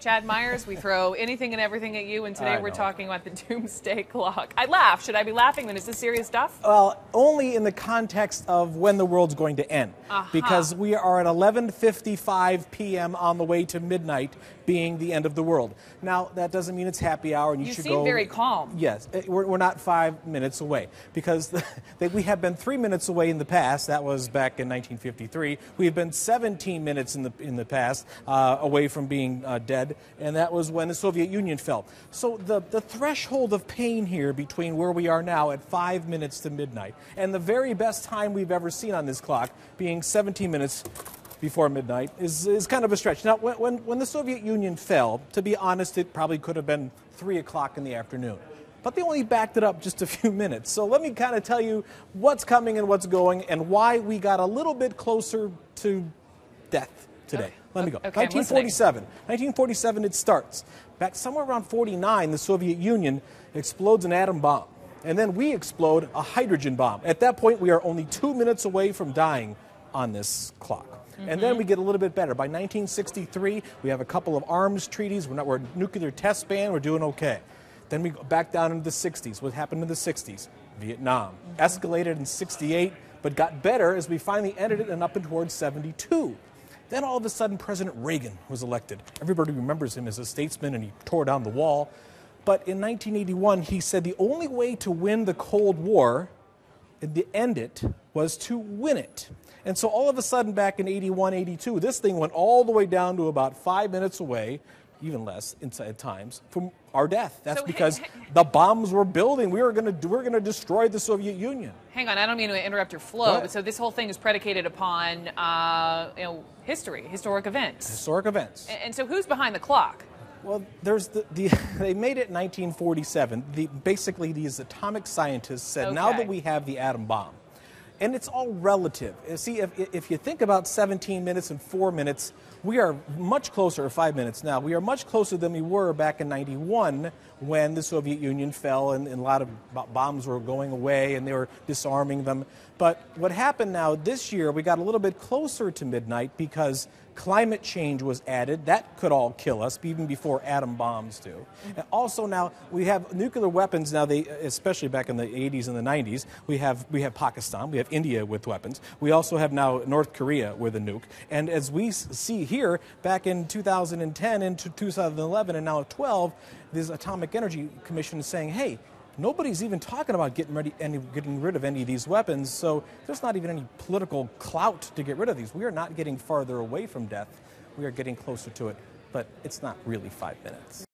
Chad Myers. We throw anything and everything at you, and today we're know. talking about the Doomsday Clock. I laugh. Should I be laughing then? Is this serious stuff? Well, only in the context of when the world's going to end. Because we are at 11:55 p.m. on the way to midnight being the end of the world. Now, that doesn't mean it's happy hour and you should go... You seem very calm. Yes, we're not 5 minutes away because we have been 3 minutes away in the past. That was back in 1953. We've been 17 minutes in the past away from being dead, and that was when the Soviet Union fell. So the threshold of pain here between where we are now at 5 minutes to midnight and the very best time we've ever seen on this clock being 17 minutes before midnight is kind of a stretch. Now, when the Soviet Union fell, to be honest, it probably could have been 3 o'clock in the afternoon. But they only backed it up just a few minutes. So let me kind of tell you what's coming and what's going and why we got a little bit closer to death today. Let me go. Okay, 1947. 1947 it starts. Back somewhere around 49, the Soviet Union explodes an atom bomb. And then we explode a hydrogen bomb. At that point, we are only 2 minutes away from dying on this clock. And then we get a little bit better. By 1963, we have a couple of arms treaties. We're a nuclear test ban. We're doing okay. Then we go back down into the 60s. What happened in the 60s? Vietnam. Escalated in 68, but got better as we finally ended it and up and towards 72. Then all of a sudden, President Reagan was elected. Everybody remembers him as a statesman, and he tore down the wall. But in 1981, he said the only way to win the Cold War and to end it was to win it. And so all of a sudden, back in 81, 82, this thing went all the way down to about 5 minutes away, even less at times, from our death. That's because the bombs were building. We're going to destroy the Soviet Union. Hang on, I don't mean to interrupt your flow, but so this whole thing is predicated upon history, historic events. Historic events. And so who's behind the clock? Well, there's they made it in 1947. Basically, these atomic scientists said, now that we have the atom bomb, and it's all relative. See, if you think about 17 minutes and 4 minutes, we are much closer, or 5 minutes now, we are much closer than we were back in 91 when the Soviet Union fell and a lot of bombs were going away and they were disarming them. But what happened now this year, we got a little bit closer to midnight because climate change was added. That could all kill us, even before atom bombs do. And also now, we have nuclear weapons now, especially back in the 80s and the 90s, we have Pakistan, we have India with weapons. We also have now North Korea with a nuke. And as we see here, back in 2010 into 2011 and now 12, this Atomic Energy Commission is saying, hey, nobody's even talking about getting rid of any of these weapons, so there's not even any political clout to get rid of these. We are not getting farther away from death. We are getting closer to it, but it's not really 5 minutes.